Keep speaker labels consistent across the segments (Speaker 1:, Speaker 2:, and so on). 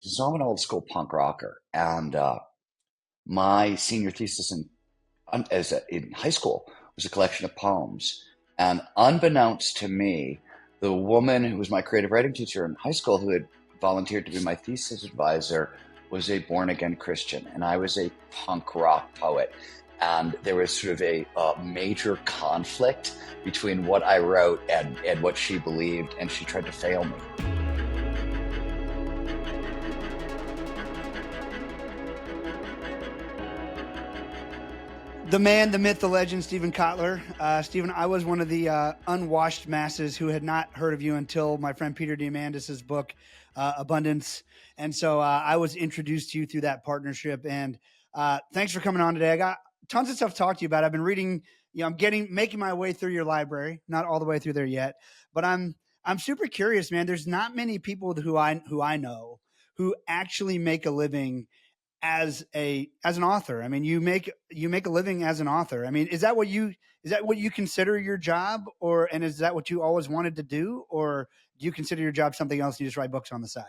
Speaker 1: So I'm an old school punk rocker, and my senior thesis in high school was a collection of poems. And unbeknownst to me, the woman who was my creative writing teacher in high school, who had volunteered to be my thesis advisor, was a born again Christian, and I was a punk rock poet. And there was sort of a major conflict between what I wrote and what she believed, and she tried to fail me.
Speaker 2: The man, the myth, the legend, Steven Kotler. Steven, I was one of the unwashed masses who had not heard of you until my friend Peter Diamandis' book, Abundance. And so I was introduced to you through that partnership. And thanks for coming on today. I got tons of stuff to talk to you about. I've been reading, I'm making my way through your library, not all the way through there yet, but I'm super curious, man. There's not many people who I know who actually make a living as an author. I mean, you make a living as an author. I mean, is that what you consider your job, and is that what you always wanted to do, or do you consider your job something else and you just write books on the side?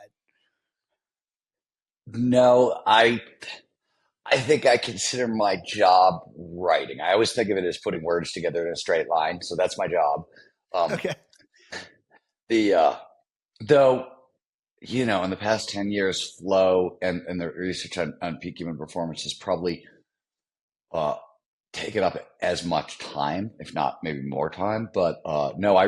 Speaker 1: No, I think I consider my job writing. I always think of it as putting words together in a straight line, so that's my job. Um,
Speaker 2: Okay.
Speaker 1: the though in the past 10 years, flow and the research on peak human performance has probably uh, taken up as much time, if not maybe more time. But no, I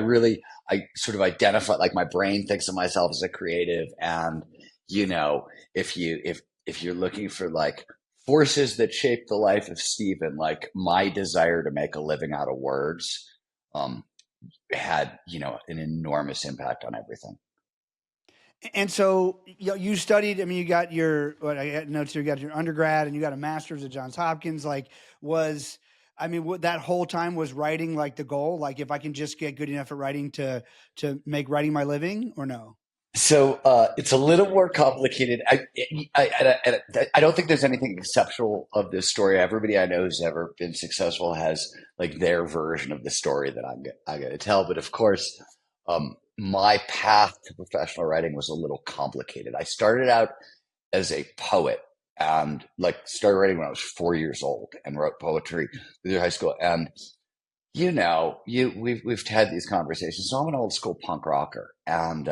Speaker 1: sort of identify, like, my brain thinks of myself as a creative, and you know, if you're looking for like forces that shape the life of Stephen, like my desire to make a living out of words, um, had an enormous impact on everything.
Speaker 2: And so you studied. I mean, you got your what I got notes here. You got your undergrad and you got a master's at Johns Hopkins. Like, was I mean, what that whole time was writing like the goal? Like, if I can just get good enough at writing to make writing my living, or no?
Speaker 1: So it's a little more complicated. I don't think there's anything exceptional of this story. Everybody I know who's ever been successful has like their version of the story that I'm going to tell. But of course, my path to professional writing was a little complicated. I started out as a poet and like started writing when I was 4 years old and wrote poetry through high school. And we've had these conversations. So I'm an old school punk rocker, and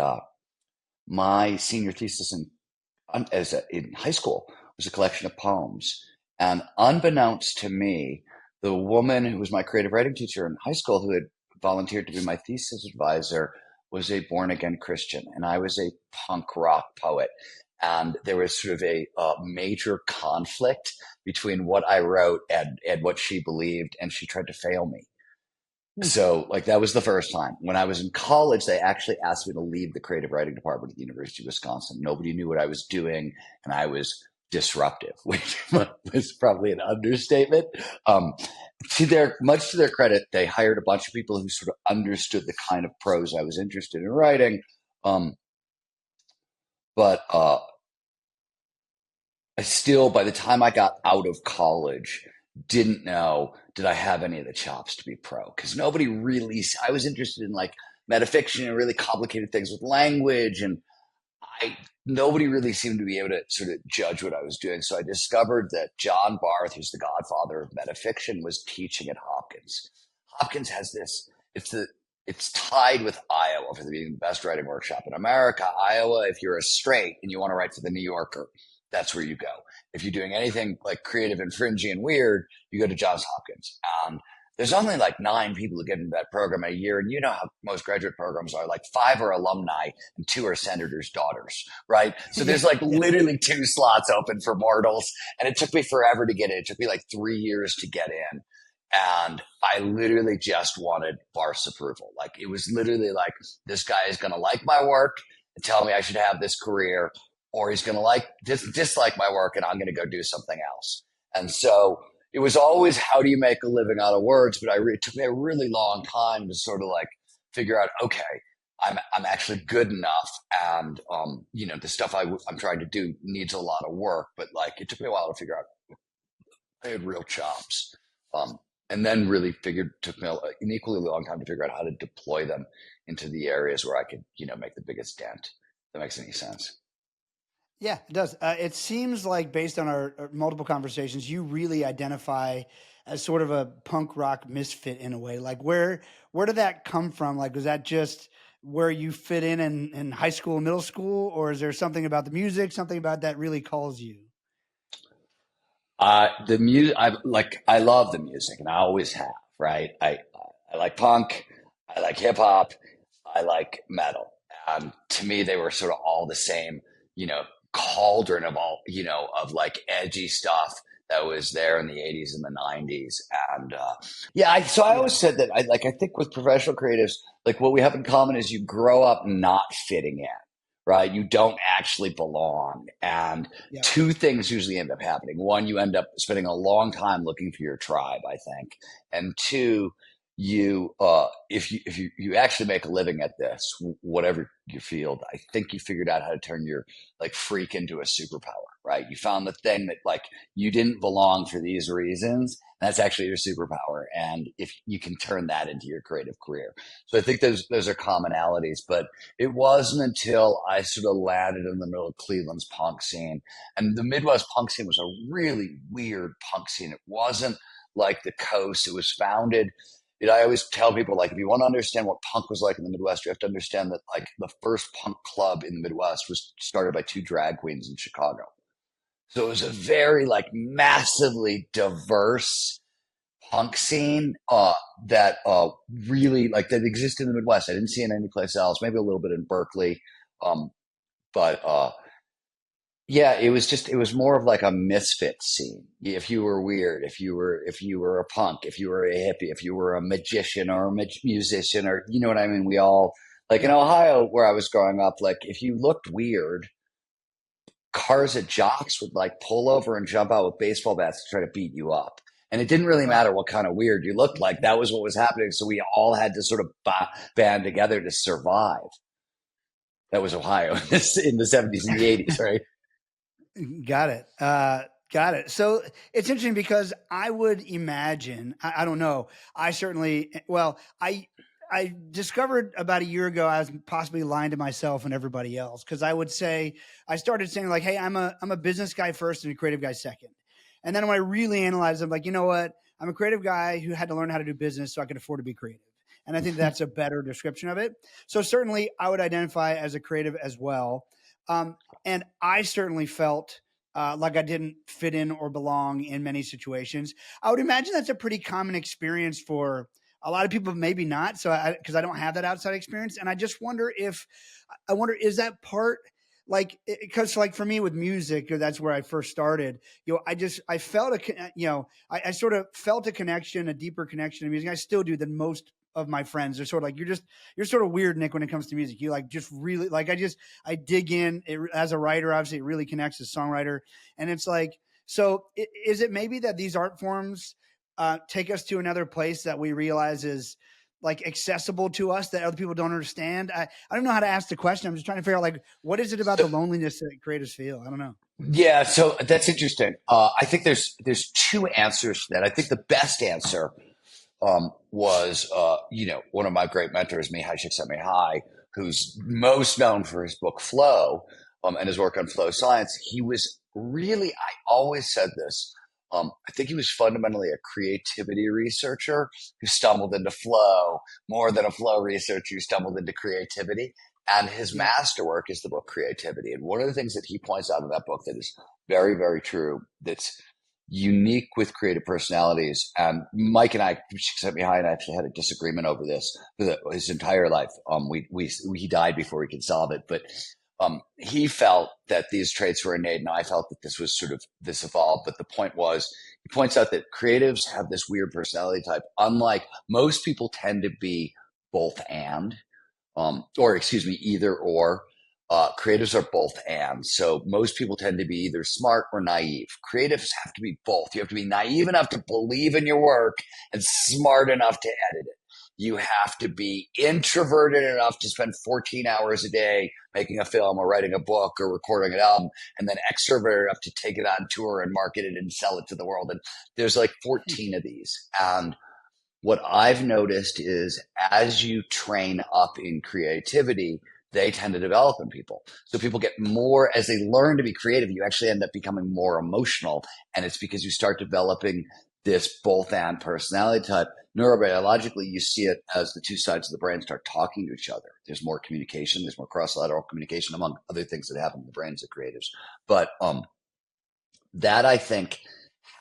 Speaker 1: my senior thesis in high school was a collection of poems. And unbeknownst to me, the woman who was my creative writing teacher in high school, who had volunteered to be my thesis advisor, was a born again Christian, and I was a punk rock poet. And there was sort of a major conflict between what I wrote and what she believed, and she tried to fail me. So, like, that was the first time. When I was in college, they actually asked me to leave the creative writing department at the University of Wisconsin. Nobody knew what I was doing, and I was disruptive, which was probably an understatement. Um, much to their credit, they hired a bunch of people who sort of understood the kind of prose I was interested in writing. Um, but I still, by the time I got out of college, didn't know, did I have any of the chops to be pro? Because nobody really, I was interested in like metafiction and really complicated things with language. And I, nobody really seemed to be able to sort of judge what I was doing. So I discovered that John Barth, who's the godfather of metafiction, was teaching at Hopkins. Hopkins has this, it's tied with Iowa for being the best writing workshop in America. Iowa, if you're a straight and you want to write for the New Yorker, that's where you go. If you're doing anything like creative and fringy and weird, you go to Johns Hopkins. There's only like 9 people who get into that program a year. And you know how most graduate programs are, like 5 are alumni and 2 are senators' daughters, right? So
Speaker 2: Yeah,
Speaker 1: there's like
Speaker 2: yeah.
Speaker 1: literally 2 slots open for mortals. And it took me forever to get in. It took me like 3 years to get in. And I literally just wanted Barth's approval. Like, it was literally like, this guy is going to like my work and tell me I should have this career, or he's going to dislike my work and I'm going to go do something else. And so it was always, how do you make a living out of words? But it took me a really long time to sort of like figure out, okay, I'm actually good enough, and the stuff I'm trying to do needs a lot of work. But like, it took me a while to figure out I had real chops. Um, and then really took me an equally long time to figure out how to deploy them into the areas where I could, make the biggest dent. If that makes any sense.
Speaker 2: Yeah, it does. It seems like based on our multiple conversations, you really identify as sort of a punk rock misfit in a way. Like where did that come from? Like was that just where you fit in high school, middle school, or is there something about the music, something about that really calls you?
Speaker 1: The music, I love the music, and I always have. Right? I like punk, I like hip hop, I like metal. To me, they were sort of all the same, you know, cauldron of all, of like edgy stuff that was there in the '80s and the '90s. And yeah, so I
Speaker 2: Yeah,
Speaker 1: always said that I think with professional creatives, like what we have in common is you grow up not fitting in. Right? You don't actually belong. And
Speaker 2: yeah,
Speaker 1: two things usually end up happening. One, you end up spending a long time looking for your tribe, I think. And two, if you actually make a living at this, whatever your field, I think you figured out how to turn your like freak into a superpower, right? You found the thing that like you didn't belong for these reasons. That's actually your superpower. And if you can turn that into your creative career. So I think those are commonalities, but it wasn't until I sort of landed in the middle of Cleveland's punk scene. And the Midwest punk scene was a really weird punk scene. It wasn't like the coast. It was founded. I always tell people, like, if you want to understand what punk was like in the Midwest, you have to understand that, like, the first punk club in the Midwest was started by two drag queens in Chicago. So it was a very, like, massively diverse punk scene that really, like, that existed in the Midwest. I didn't see it anyplace else, maybe a little bit in Berkeley. Um, but yeah, it was more of like a misfit scene. If you were weird, if you were a punk, if you were a hippie, if you were a magician or a musician, or you know what I mean. We all like in
Speaker 2: yeah.
Speaker 1: Ohio where I was growing up. Like if you looked weird, cars at jocks would like pull over and jump out with baseball bats to try to beat you up. And it didn't really
Speaker 2: Wow.
Speaker 1: matter what kind of weird you looked like. That was what was happening. So we all had to sort of band together to survive. That was Ohio in the '70s and the '80s, right?
Speaker 2: Got it. Got it. So it's interesting because I would imagine, I don't know. I certainly, well, I discovered about a year ago I was possibly lying to myself and everybody else because I would say I started saying like, "Hey, I'm a business guy first and a creative guy second." And then when I really analyzed, I'm like, you know what? I'm a creative guy who had to learn how to do business so I could afford to be creative. And I think that's a better description of it. So certainly, I would identify as a creative as well. Um, and I certainly felt like I didn't fit in or belong in many situations. I would imagine that's a pretty common experience for a lot of people, maybe not. So, because I don't have that outside experience, and I just wonder if I wonder is that part like because like for me with music, that's where I first started. I felt I sort of felt a connection, a deeper connection to music. I still do than most of my friends. They're sort of like you're sort of weird, Nick, when it comes to music. You like just really like I dig in it, as a writer. Obviously, it really connects as a songwriter, and it's like so. Is it maybe that these art forms take us to another place that we realize is like accessible to us that other people don't understand? I don't know how to ask the question. I'm just trying to figure out like what is it about
Speaker 1: So,
Speaker 2: the loneliness that creators feel? I don't know.
Speaker 1: yeah, so that's interesting. I think there's two answers to that. I think the best answer was one of my great mentors, Mihai Csikszentmihalyi, who's most known for his book Flow and his work on flow science. He was really, I always said this. I think he was fundamentally a creativity researcher who stumbled into flow more than a flow researcher who stumbled into creativity. And his
Speaker 2: Yeah,
Speaker 1: masterwork is the book Creativity. And one of the things that he points out in that book that is very, very true, that's unique with creative personalities. And Mike and I sent me high and I actually had a disagreement over this for his entire life. He died before he could solve it, but he felt that these traits were innate, and I felt that this was sort of this evolved. But the point was, he points out that creatives have this weird personality type. Unlike most people, tend to be both and or excuse me, either or. Creatives are both and. So most people tend to be either smart or naive. Creatives have to be both. You have to be naive enough to believe in your work and smart enough to edit it. You have to be introverted enough to spend 14 hours a day making a film or writing a book or recording an album, and then extroverted enough to take it on tour and market it and sell it to the world. And there's like 14 of these. And what I've noticed is as you train up in creativity, they tend to develop in people. So people get more as they learn to be creative. You actually end up becoming more emotional. And it's because you start developing this both and personality type. Neurobiologically, you see it as the two sides of the brain start talking to each other. There's more communication. There's more cross-lateral communication, among other things that happen in the brains of creatives. But that, I think,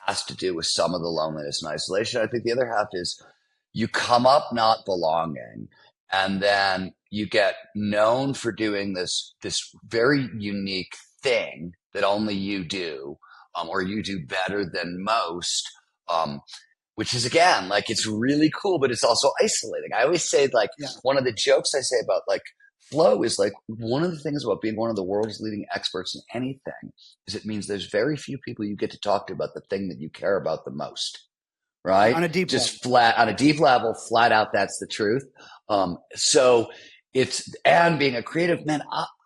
Speaker 1: has to do with some of the loneliness and isolation. I think the other half is you come up not belonging, and then you get known for doing this very unique thing that only you do, or you do better than most. Which is, again, like, it's really cool, but it's also isolating. I always say, like,
Speaker 2: Yeah.
Speaker 1: one of the jokes I say about like flow is like, one of the things about being one of the world's leading experts in anything is it means there's very few people you get to talk to about the thing that you care about the most.
Speaker 2: Yeah.
Speaker 1: Right?
Speaker 2: On a deep level.
Speaker 1: Just flat on a deep level, flat out. That's the truth. So and being a creative, man,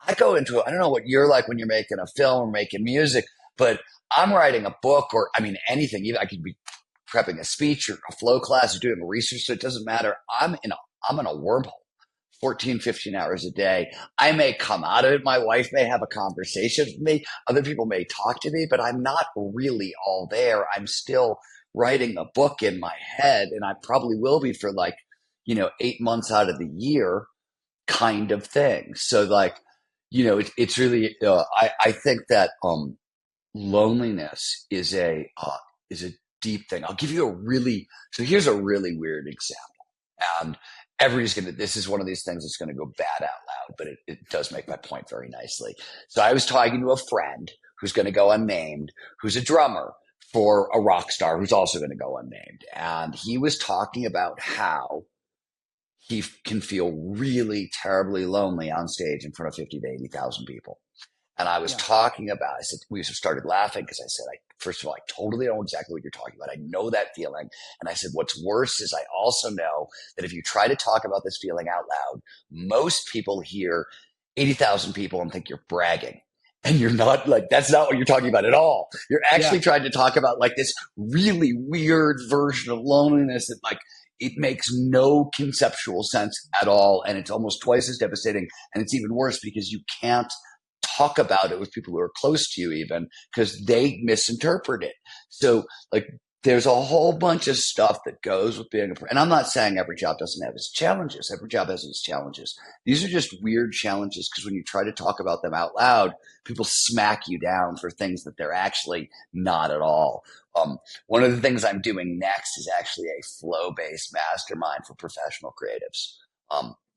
Speaker 1: I go into it. I don't know what you're like when you're making a film or making music, but I'm writing a book, or I mean, anything. Even I could be prepping a speech or a flow class or doing research. So it doesn't matter. I'm in a wormhole. 14, 15 hours a day. I may come out of it. My wife may have a conversation with me. Other people may talk to me, but I'm not really all there. I'm still writing a book in my head, and I probably will be for 8 months out of the year, kind of thing. So it's really, I think that loneliness is a deep thing. I'll give you so here's a really weird example. And this is one of these things that's going to go bad out loud, but it does make my point very nicely. So I was talking to a friend who's going to go unnamed, who's a drummer for a rock star who's also going to go unnamed. And he was talking about how he can feel really terribly lonely on stage in front of 50 to 80,000 people. And I was talking about, I said, we started laughing because I said, first of all, I totally know exactly what you're talking about. I know that feeling. And I said, what's worse is I also know that if you try to talk about this feeling out loud, most people hear 80,000 people and think you're bragging. And you're not, like, that's not what you're talking about at all. You're actually trying to talk about like this really weird version of loneliness that, like, it makes no conceptual sense at all. And it's almost twice as devastating. And it's even worse because you can't talk about it with people who are close to you, even because they misinterpret it. So, like, there's a whole bunch of stuff that goes with being and I'm not saying every job doesn't have its challenges. Every job has its challenges. These are just weird challenges because when you try to talk about them out loud, people smack you down for things that they're actually not at all. One of the things I'm doing next is actually a flow-based mastermind for professional creatives.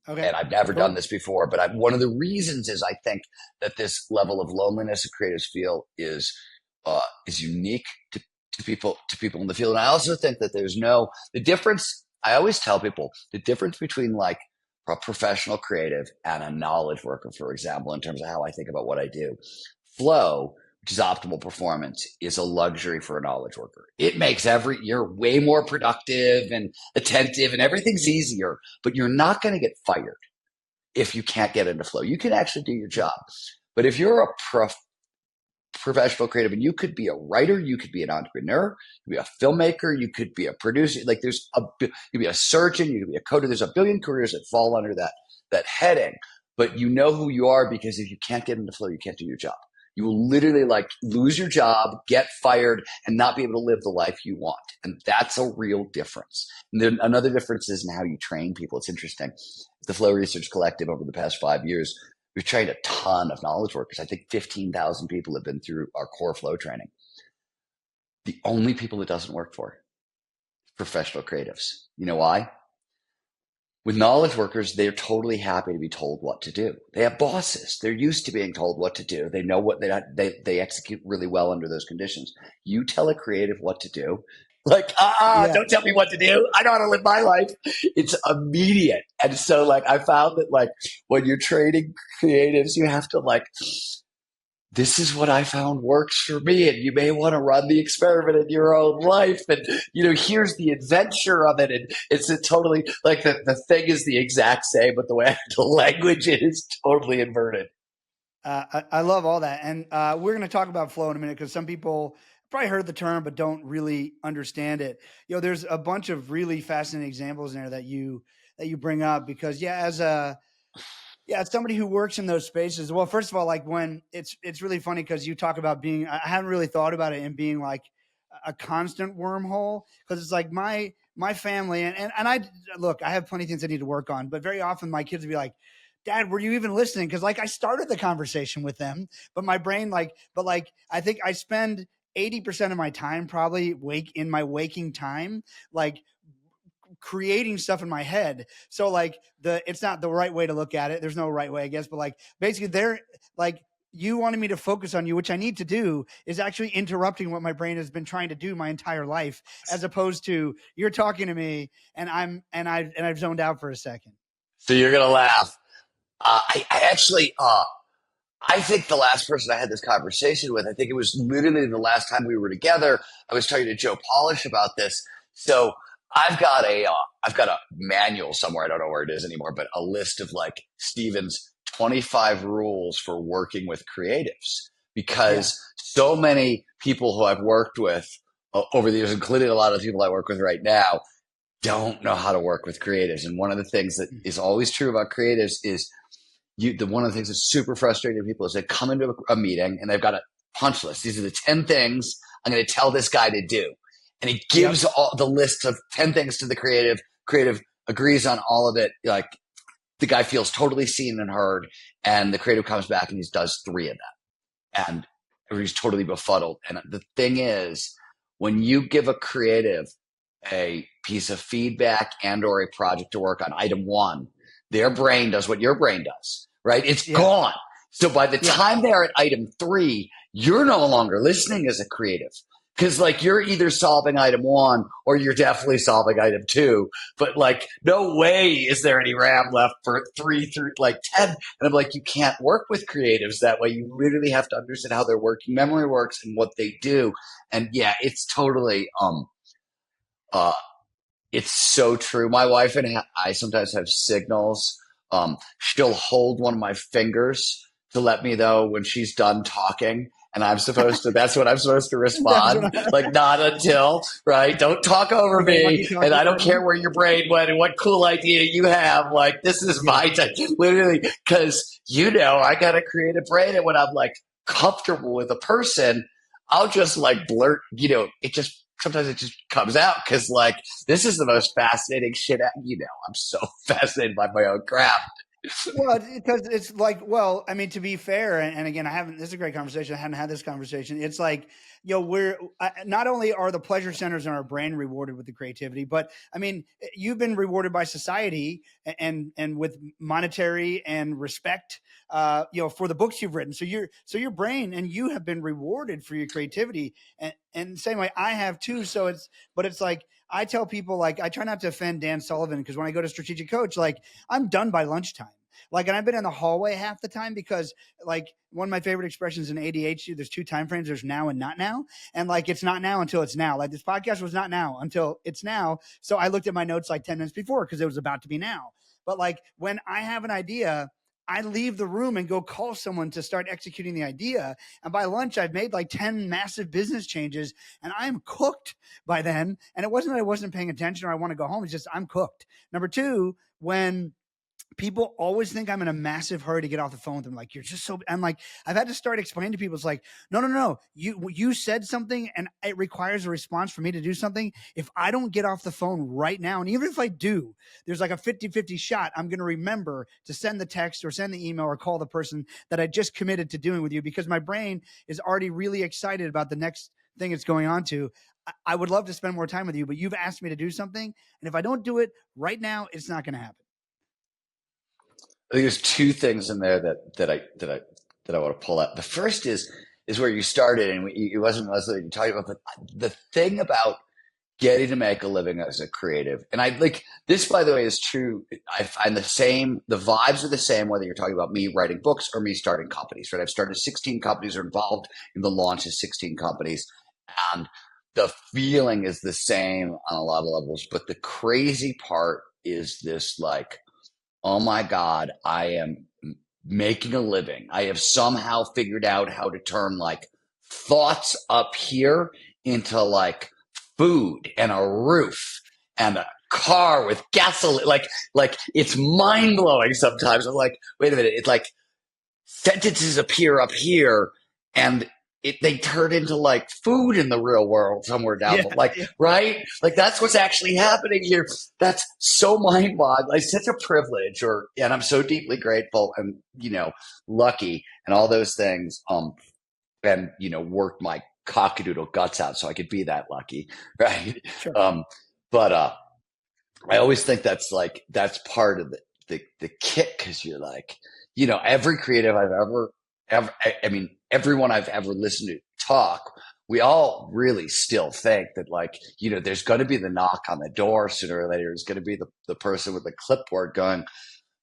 Speaker 2: Okay.
Speaker 1: And I've never
Speaker 2: Cool.
Speaker 1: done this before, but one of the reasons is I think that this level of loneliness that creatives feel is unique to people in the field. And I also think that the difference. I always tell people the difference between like a professional creative and a knowledge worker, for example, in terms of how I think about what I do. Flow, which is optimal performance, is a luxury for a knowledge worker. It makes you're way more productive and attentive and everything's easier, but you're not going to get fired if you can't get into flow. You can actually do your job. But if you're a professional creative, and you could be a writer, you could be an entrepreneur, you could be a filmmaker, you could be a producer, like you could be a surgeon, you could be a coder. There's a billion careers that fall under that heading. But you know who you are, because if you can't get into flow, you can't do your job. You will literally like lose your job, get fired, and not be able to live the life you want. And that's a real difference. And then another difference is in how you train people. It's interesting. The Flow Research Collective, over the past 5 years, we've trained a ton of knowledge workers. I think 15,000 people have been through our core flow training. The only people it doesn't work for, professional creatives. You know why? With knowledge workers, they're totally happy to be told what to do. They have bosses. They're used to being told what to do. They know what they execute really well under those conditions. You tell a creative what to do, like, don't tell me what to do. I know how to live my life. It's immediate. And so, like, I found that, like, when you're training creatives, you have to, like, this is what I found works for me, and you may want to run the experiment in your own life. And, here's the adventure of it. And it's a totally, like, the thing is the exact same, but the way the language is totally inverted.
Speaker 2: I love all that. And we're going to talk about flow in a minute because some people probably heard the term but don't really understand it. There's a bunch of really fascinating examples in there that you bring up because, as a Yeah, as somebody who works in those spaces. Well, first of all, like when it's really funny because you talk about being. I haven't really thought about it and being like a constant wormhole because it's like my family and I look. I have plenty of things I need to work on, but very often my kids will be like, "Dad, were you even listening?" Because like I started the conversation with them, but my brain like I think I spend 80% of my time probably wake in my waking time like creating stuff in my head. So like it's not the right way to look at it. There's no right way, I guess, but like basically they're like you wanted me to focus on you, which I need to do, is actually interrupting what my brain has been trying to do my entire life, as opposed to you're talking to me and I've zoned out for a second.
Speaker 1: So you're gonna laugh. I actually, I think the last person I had this conversation with, I think it was literally the last time we were together. I was talking to Joe Polish about this. So I've got a manual somewhere. I don't know where it is anymore, but a list of like Steven's 25 rules for working with creatives
Speaker 2: Yeah.
Speaker 1: because so many people who I've worked with over the years, including a lot of the people I work with right now, don't know how to work with creatives. And one of the things that is always true about creatives is one of the things that's super frustrating to people is they come into a meeting and they've got a punch list. These are the 10 things I'm going to tell this guy to do. And he
Speaker 2: Yep.
Speaker 1: gives all the list of 10 things to the creative. Creative agrees on all of it. Like the guy feels totally seen and heard. And the creative comes back and he does three of them. And he's totally befuddled. And the thing is, when you give a creative a piece of feedback and or a project to work on, item one, their brain does what your brain does, right? It's
Speaker 2: Yeah.
Speaker 1: gone. So by the
Speaker 2: Yeah.
Speaker 1: time they're at item three, you're no longer listening as a creative. Cause like you're either solving item one or you're definitely solving item two, but like no way is there any RAM left for three through like 10. And I'm like, you can't work with creatives that way. You literally have to understand how their working memory works and what they do. And yeah, it's totally, uh, it's so true. My wife and I sometimes have signals. She'll hold one of my fingers to let me know when she's done talking. And that's what I'm supposed to
Speaker 2: That's
Speaker 1: respond.
Speaker 2: what I,
Speaker 1: Like, not until, right? Don't talk over
Speaker 2: like a
Speaker 1: me. And
Speaker 2: walkie-talkie
Speaker 1: I don't care
Speaker 2: signal.
Speaker 1: where your brain went and what cool idea you have. Like, this is
Speaker 2: Yeah.
Speaker 1: my time. Literally, because, I got to create a brain. And when I'm like comfortable with a person, I'll just like blurt, sometimes it just comes out because like this is the most fascinating shit. I'm so fascinated by my own craft.
Speaker 2: Well, because it's like, well, I mean, to be fair, and again, I haven't. This is a great conversation. I hadn't had this conversation. It's like, we're not only are the pleasure centers in our brain rewarded with the creativity, but I mean, you've been rewarded by society and with monetary and respect, for the books you've written. So your brain and you have been rewarded for your creativity, and the same way I have too. But it's like I tell people, like I try not to offend Dan Sullivan because when I go to strategic coach, like I'm done by lunchtime. Like, and I've been in the hallway half the time because, like, one of my favorite expressions in ADHD, there's two time frames. There's now and not now. And like, it's not now until it's now. Like, this podcast was not now until it's now. So I looked at my notes like 10 minutes before because it was about to be now. But like, when I have an idea, I leave the room and go call someone to start executing the idea. And by lunch, I've made like 10 massive business changes and I'm cooked by then. And it wasn't that I wasn't paying attention or I want to go home. It's just I'm cooked. Number two, when people always think I'm in a massive hurry to get off the phone with them. Like, you're just so, I'm like, I've had to start explaining to people. It's like, no, no, no. You said something and it requires a response for me to do something. If I don't get off the phone right now, and even if I do, there's like a 50-50 shot. I'm going to remember to send the text or send the email or call the person that I just committed to doing with you because my brain is already really excited about the next thing it's going on to. I would love to spend more time with you, but you've asked me to do something. And if I don't do it right now, it's not going to happen.
Speaker 1: I think there's two things in there that I want to pull out. The first is where you started, and it wasn't you talking about the thing about getting to make a living as a creative. And I like this, by the way, is true. I find the vibes are the same, whether you're talking about me writing books or me starting companies, right? I've started 16 companies or involved in the launch of 16 companies. And the feeling is the same on a lot of levels. But the crazy part is this like, oh my God, I am making a living. I have somehow figured out how to turn like thoughts up here into like food and a roof and car with gasoline. Like it's mind blowing sometimes. I'm like, wait a minute. It's like sentences appear up here and they turn into like food in the real world somewhere down
Speaker 2: Yeah,
Speaker 1: the like
Speaker 2: yeah,
Speaker 1: right like that's what's actually happening here. That's so mind-boggling, like such a privilege, or and I'm so deeply grateful and lucky and all those things, and worked my cockadoodle guts out so I could be that lucky. Right.
Speaker 2: sure.
Speaker 1: But I always think that's part of the kick, because you're like, every creative I've ever, I mean, everyone I've ever listened to talk, we all really still think that, like, there's going to be the knock on the door sooner or later. There's going to be the person with the clipboard going,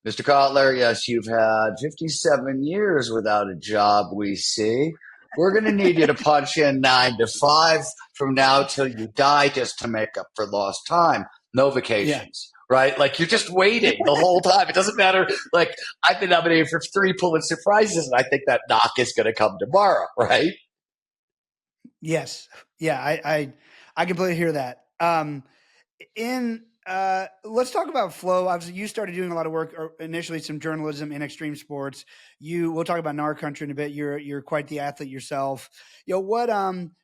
Speaker 1: Mr. Kotler, yes, you've had 57 years without a job, we see. We're going to need you to punch in 9 to 5 from now till you die, just to make up for lost time. No
Speaker 2: Yeah.
Speaker 1: vacations, right? Like, you're just waiting the whole time. It doesn't matter. Like, I've been nominated for 3 Pulitzer Prizes, and I think that knock is going to come tomorrow, right?
Speaker 2: Yes. Yeah. I completely hear that. In Let's talk about flow. Obviously, you started doing a lot of work, or initially some journalism in extreme sports. We'll talk about NAR country in a bit. You're quite the athlete yourself. What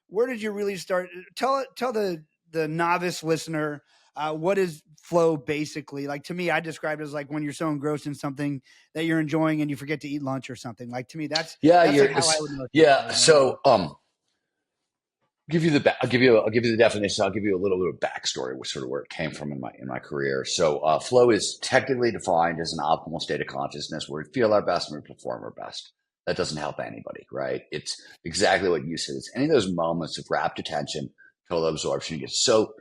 Speaker 2: where did you really start? Tell the novice listener what is flow basically. Like, to me, I describe it as like when you're so engrossed in something that you're enjoying and you forget to eat lunch or something. Like, to me,
Speaker 1: Yeah,
Speaker 2: that's like
Speaker 1: you're
Speaker 2: how I would know it's flow.
Speaker 1: yeah. So I'll give you the definition. I'll give you a little bit of backstory, which sort of where it came from in my career. So flow is technically defined as an optimal state of consciousness where we feel our best and we perform our best. That doesn't help anybody, right? It's exactly what you said. It's any of those moments of rapt attention, total absorption. You get so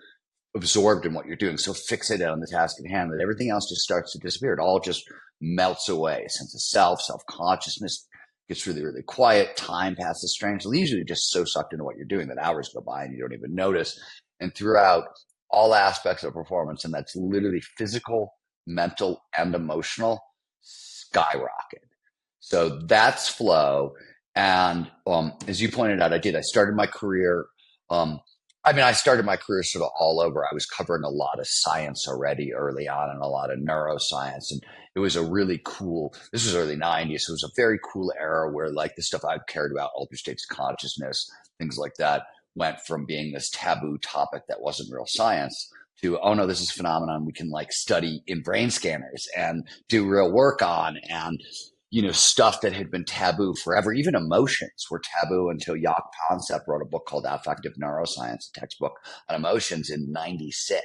Speaker 1: absorbed in what you're doing, so fixated on the task at hand, that everything else just starts to disappear. It all just melts away. Sense of self consciousness gets really, really quiet. Time passes strangely. Usually just so sucked into what you're doing that hours go by and you don't even notice. And throughout all aspects of performance, and that's literally physical, mental, and emotional, skyrocket. So that's flow. And as you pointed out, I started my career. Um, I started my career sort of all over. I was covering a lot of science already early on, and a lot of neuroscience. And it was a really cool, this was early 90s. So it was a very cool era where, like, the stuff I cared about, altered states of consciousness, things like that, went from being this taboo topic that wasn't real science to, oh no, this is a phenomenon we can, like, study in brain scanners and do real work on. And stuff that had been taboo forever. Even emotions were taboo until Jaak Pansep wrote a book called Affective Neuroscience, a textbook on emotions, in 96.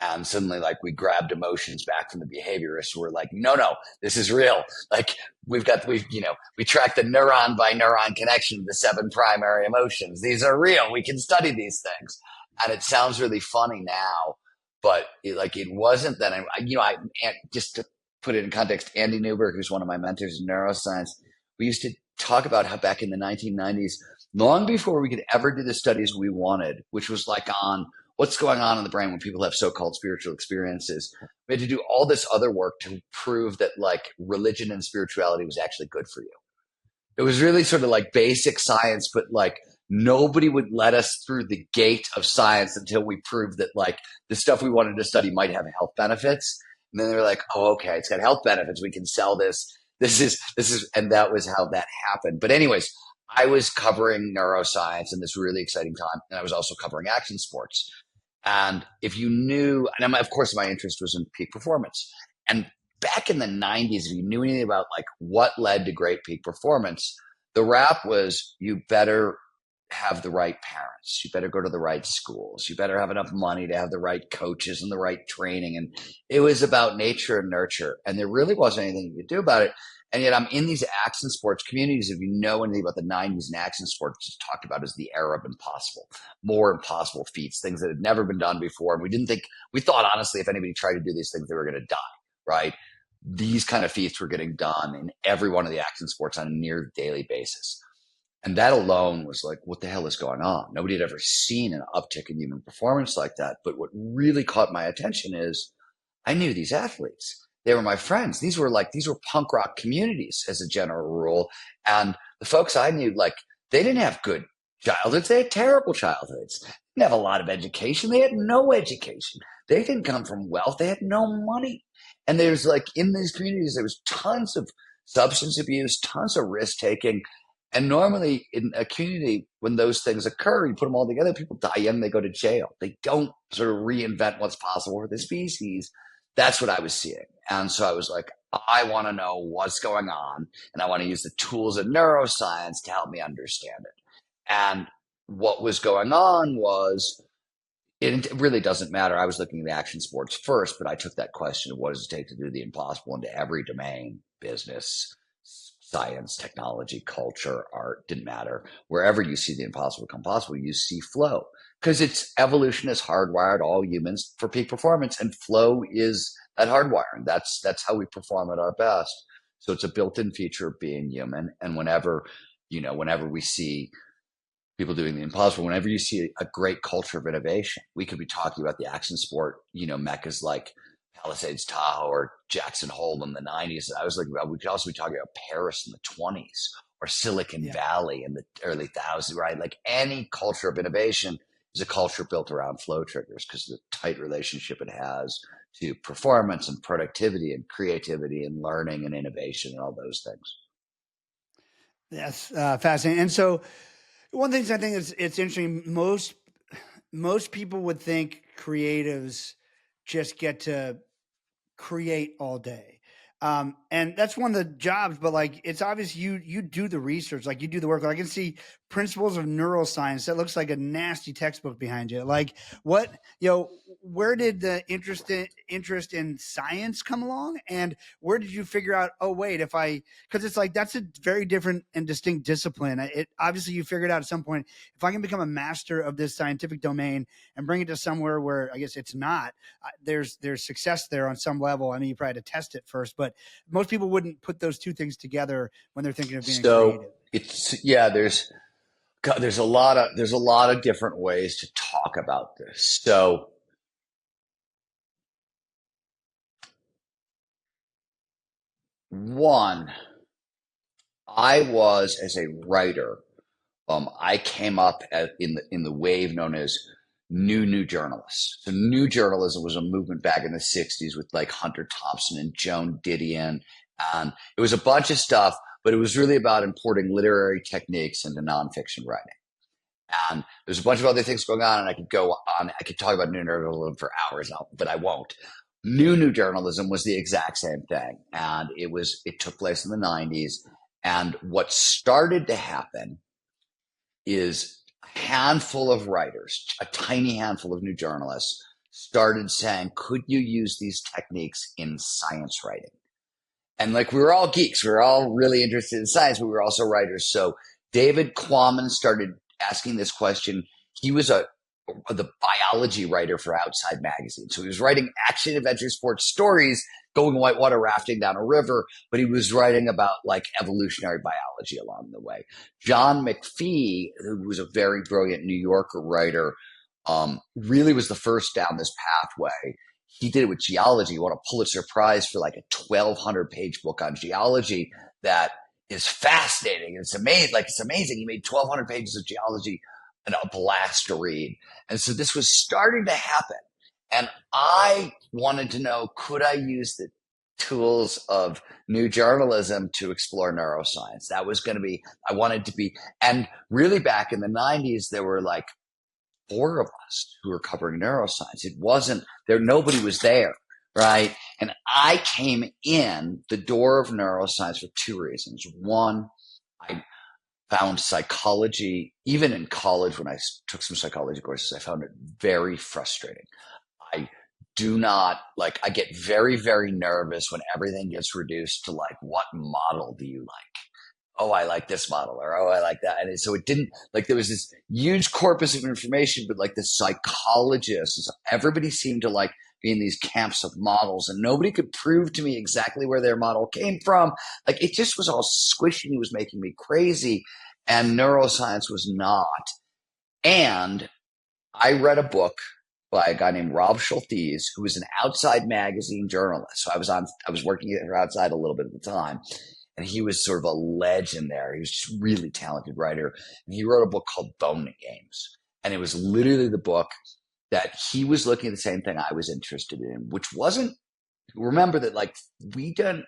Speaker 1: And suddenly, like, we grabbed emotions back from the behaviorists. We're like, no, this is real. Like, we track the neuron by neuron connection to the 7 primary emotions. These are real. We can study these things. And it sounds really funny now, but it wasn't then. Just to put it in context, Andy Newberg, who's one of my mentors in neuroscience, we used to talk about how back in the 1990s, long before we could ever do the studies we wanted, which was like on what's going on in the brain when people have so-called spiritual experiences, we had to do all this other work to prove that, like, religion and spirituality was actually good for you. It was really sort of like basic science, but, like, nobody would let us through the gate of science until we proved that, like, the stuff we wanted to study might have health benefits. And then they were like, oh, okay, it's got health benefits. We can sell this. And that was how that happened. But anyways, I was covering neuroscience in this really exciting time. And I was also covering action sports. And if you knew, and of course, my interest was in peak performance. And back in the 90s, if you knew anything about, like, what led to great peak performance, the rap was, you better have the right parents. You better go to the right schools. You better have enough money to have the right coaches and the right training. And it was about nature and nurture. And there really wasn't anything you could do about it. And yet I'm in these action sports communities. If you know anything about the 90s and action sports, just talked about as the era of impossible, more impossible feats, things that had never been done before. And we thought, honestly, if anybody tried to do these things, they were going to die, right? These kind of feats were getting done in every one of the action sports on a near daily basis. And that alone was like, what the hell is going on? Nobody had ever seen an uptick in human performance like that. But what really caught my attention is I knew these athletes. They were my friends. These were punk rock communities as a general rule. And the folks I knew, like, they didn't have good childhoods. They had terrible childhoods. They didn't have a lot of education. They had no education. They didn't come from wealth. They had no money. And there's like in these communities, there was tons of substance abuse, tons of risk taking. And normally in a community, when those things occur, you put them all together, people die young, they go to jail. They don't sort of reinvent what's possible for the species. That's what I was seeing. And so I was like, I want to know what's going on, and I want to use the tools of neuroscience to help me understand it. And what was going on was it really doesn't matter. I was looking at the action sports first, but I took that question of what does it take to do the impossible into every domain, business, science, technology, culture, art, didn't matter. Wherever you see the impossible become possible, you see flow because it's evolution is hardwired all humans for peak performance, and flow is that hardwiring. That's how we perform at our best. So it's a built-in feature of being human. And whenever we see people doing the impossible. Whenever you see a great culture of innovation, we could be talking about the action sport, meccas like Palisades, Tahoe, or Jackson Hole in the 90s. I was looking about, we could also be talking about Paris in the 20s or Silicon Valley in the early thousands, right? Like any culture of innovation is a culture built around flow triggers because of the tight relationship it has to performance and productivity and creativity and learning and innovation and all those things.
Speaker 2: That's fascinating. And so, one thing I think is it's interesting. Most people would think creatives just get to create all day. And that's one of the jobs, but like it's obvious you do the research, like you do the work. Like, I can see principles of neuroscience. That looks like a nasty textbook behind you. Like what, where did the interest in science come along? And where did you figure out, oh wait, because it's like that's a very different and distinct discipline. It obviously you figured out at some point, if I can become a master of this scientific domain and bring it to somewhere where I guess it's not, there's success there on some level. I mean, you probably had to test it first, but most people wouldn't put those two things together when they're thinking of being creative.
Speaker 1: There's a lot of different ways to talk about this. So one, I was as a writer, I came up in the wave known as new journalists. So new journalism was a movement back in the 60s with like Hunter Thompson and Joan Didion. And it was a bunch of stuff, but it was really about importing literary techniques into nonfiction writing. And there's a bunch of other things going on, and I could go on. I could talk about new journalism for hours now, but I won't. New journalism was the exact same thing, and it took place in the 90s. And what started to happen is a handful of writers, a tiny handful of new journalists, started saying, "Could you use these techniques in science writing?" And like we were all geeks, we were all really interested in science, but we were also writers. So David Quammen started asking this question. He was the biology writer for Outside Magazine. So he was writing action adventure sports stories, going whitewater rafting down a river, but he was writing about like evolutionary biology along the way. John McPhee, who was a very brilliant New Yorker writer, really was the first down this pathway. He did it with geology. He won a Pulitzer Prize for like a 1,200-page book on geology that is fascinating. It's amazing. Like it's amazing. He made 1,200 pages of geology and a blast to read. And so this was starting to happen. And I wanted to know, could I use the tools of new journalism to explore neuroscience? That was going to be, I wanted to be, and really back in the 90s, there were like 4 of us who were covering neuroscience. It wasn't there, nobody was there, right? And I came in the door of neuroscience for 2 reasons. One, I found psychology, even in college when I took some psychology courses, I found it very frustrating. I do not like, I get very, very nervous when everything gets reduced to like, what model do you like? Oh, I like this model, or oh, I like that. And so it didn't like there was this huge corpus of information, but like the psychologists, everybody seemed to like be in these camps of models, and nobody could prove to me exactly where their model came from. Like it just was all squishy. It was making me crazy, and neuroscience was not. And I read a book by a guy named Rob Schultes, who was an Outside Magazine journalist. So I was working for Outside a little bit at the time. and he was sort of a legend there. He was just a really talented writer, and he wrote a book called Bone Games, and it was literally the book that he was looking at the same thing I was interested in, which wasn't. Remember that, like, we done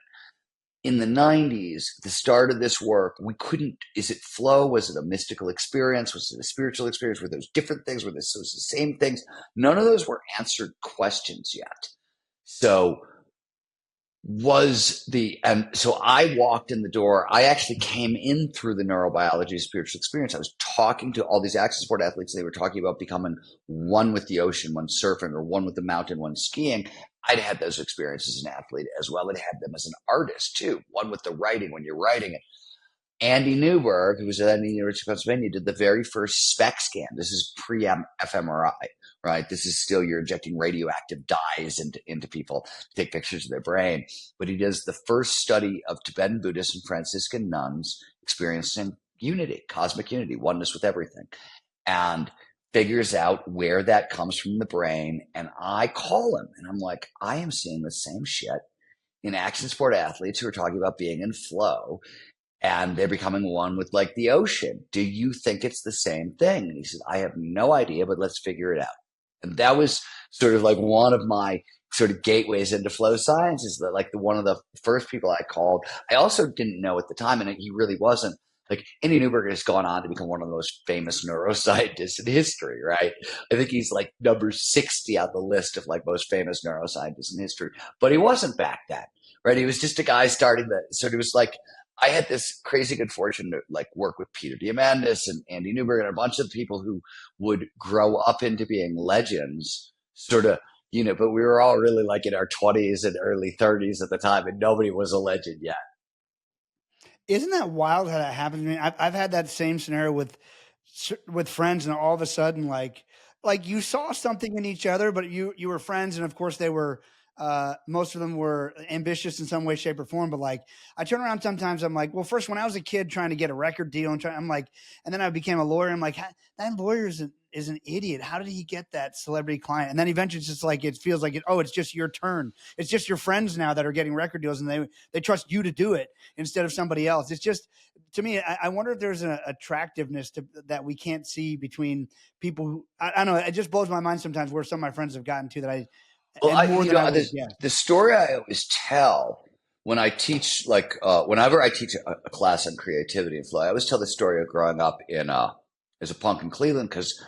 Speaker 1: in the 90s, the start of this work, we couldn't, is it flow? Was it a mystical experience? Was it a spiritual experience? Were those different things? Were those the same things? None of those were answered questions yet. So and so I walked in the door. I actually came in through the neurobiology of spiritual experience. I was talking to all these action sport athletes. They were talking about becoming one with the ocean, one surfing, or one with the mountain, one skiing. I'd had those experiences as an athlete as well. I'd had them as an artist too. One with the writing, when you're writing it. Andy Newberg, who was at the University of Pennsylvania, did the very first SPECT scan. This is pre-fMRI, right? This is still, you're injecting radioactive dyes into people to take pictures of their brain. But he does the first study of Tibetan Buddhists and Franciscan nuns experiencing unity, cosmic unity, oneness with everything, and figures out where that comes from in the brain. And I call him and I'm like, I am seeing the same shit in action sport athletes who are talking about being in flow, and they're becoming one with, like, the ocean. Do you think it's the same thing? And he said, I have no idea, but let's figure it out. And that was sort of like one of my sort of gateways into flow science, is that, like, one of the first people I called. I also didn't know at the time, and he really wasn't, like, Andy Newberg has gone on to become one of the most famous neuroscientists in history, right? I think he's like number 60 on the list of, like, most famous neuroscientists in history, but he wasn't back then, right? He was just a guy starting the, so it was like, I had this crazy good fortune to, like, work with Peter Diamandis and Andy Newberg and a bunch of people who would grow up into being legends, sort of, but we were all really, like, in our 20s and early 30s at the time, and nobody was a legend yet.
Speaker 2: Isn't that wild how that happens to me? I've had that same scenario with friends, and all of a sudden, like you saw something in each other, but you were friends, and of course they were. Most of them were ambitious in some way, shape, or form. But, like, I turn around sometimes, I'm like, well, first, when I was a kid trying to get a record deal, I'm like, and then I became a lawyer. I'm like, that lawyer is an idiot. How did he get that celebrity client? And then eventually it's just like, it feels like it's just your turn. It's just your friends now that are getting record deals, and they trust you to do it instead of somebody else. It's just, to me, I wonder if there's an attractiveness that we can't see between people who, I don't know. It just blows my mind sometimes where some of my friends have gotten to,
Speaker 1: Well,
Speaker 2: and more than I would guess.
Speaker 1: the story I always tell when I teach, like, whenever I teach a class on creativity and flow, I always tell the story of growing up as a punk in Cleveland, because,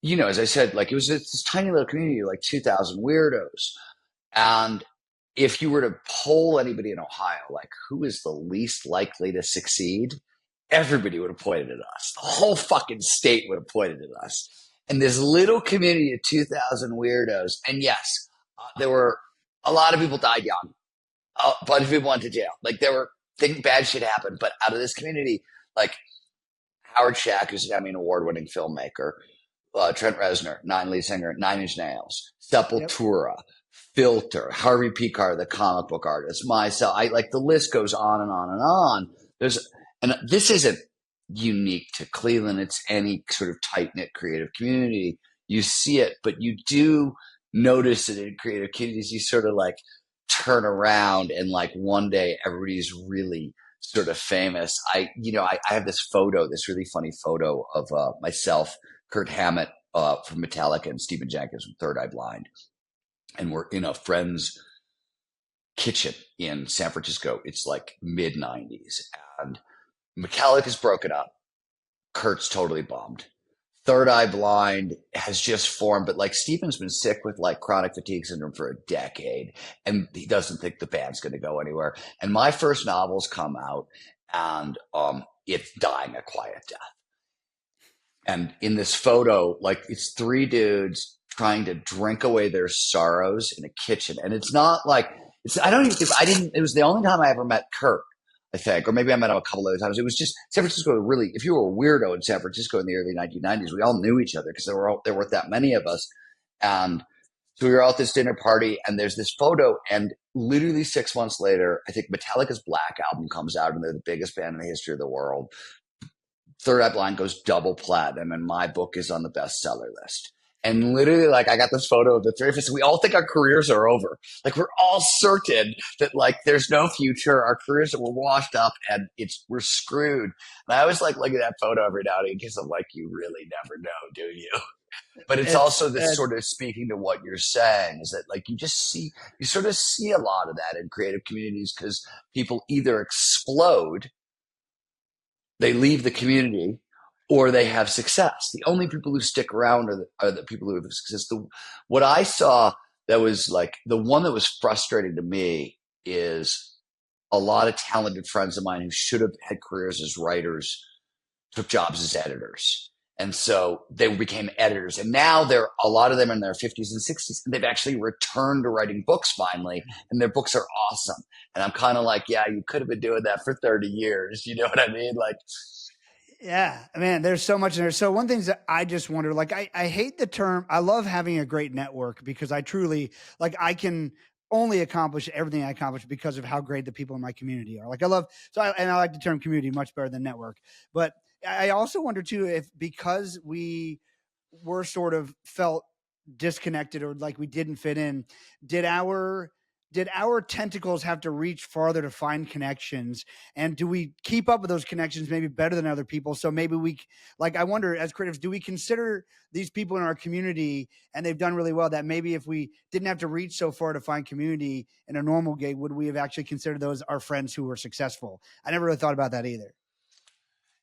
Speaker 1: as I said, like, it was this tiny little community, like 2,000 weirdos. And if you were to poll anybody in Ohio, like, who is the least likely to succeed, everybody would have pointed at us. The whole fucking state would have pointed at us. And this little community of 2,000 weirdos. And yes, there were a lot of people died young. A bunch of people went to jail. Like, bad shit happened. But out of this community, like, Howard Shack, who's an Emmy Award-winning filmmaker, Trent Reznor, lead singer, Nine Inch Nails, Sepultura, yep. Filter, Harvey Pekar, the comic book artist, myself. Like, the list goes on and on and on. And this isn't unique to Cleveland. It's any sort of tight-knit creative community. You see it, but you do notice it in creative communities. You sort of, like, turn around and, like, one day everybody's really sort of famous. I have this really funny photo of myself, Kurt Hammett from Metallica, and Stephen Jenkins from Third Eye Blind. And we're in a friend's kitchen in San Francisco. It's like mid-90s. And Metallica's broken up. Kurt's totally bummed. Third Eye Blind has just formed, but, like, Stephen's been sick with, like, chronic fatigue syndrome for a decade, and he doesn't think the band's going to go anywhere. And my first novel's come out, and it's dying a quiet death. And in this photo, like, it's three dudes trying to drink away their sorrows in a kitchen. And it's not like, it was the only time I ever met Kurt, I think, or maybe I met him a couple other times. It was just San Francisco. Really, if you were a weirdo in San Francisco in the early 1990s, we all knew each other because there weren't that many of us. And so we were all at this dinner party, and there's this photo, and literally 6 months later, I think Metallica's Black album comes out, and they're the biggest band in the history of the world. Third Eye Blind goes double platinum, and my book is on the bestseller list. And literally, like, I got this photo of the three of us. We all think our careers are over. Like, we're all certain that, like, there's no future. Our careers are, we're washed up and we're screwed. And I always like looking at that photo every now and again because I'm like, you really never know, do you? But it's
Speaker 2: It's
Speaker 1: also this sort of speaking to what you're saying is that, like, you sort of see a lot of that in creative communities because people either explode, they leave the community, or they have success. The only people who stick around are the people who have success. What I saw that was like the one that was frustrating to me is a lot of talented friends of mine who should have had careers as writers took jobs as editors. And so they became editors. And now they're a lot of them in their 50s and 60s. And they've actually returned to writing books finally. And their books are awesome. And I'm kind of like, yeah, you could have been doing that for 30 years. You know what I mean? Like,
Speaker 2: Yeah, man, there's so much in there. So one thing that I just wonder, like, I hate the term. I love having a great network because I truly like I can only accomplish everything I accomplish because of how great the people in my community are. Like I love and I like the term community much better than network. But I also wonder too if because we were sort of felt disconnected or like we didn't fit in, did our tentacles have to reach farther to find connections, and do we keep up with those connections maybe better than other people? So maybe like I wonder as creatives, do we consider these people in our community and they've done really well that maybe if we didn't have to reach so far to find community in a normal gig, would we have actually considered those our friends who were successful? I never really thought about that either.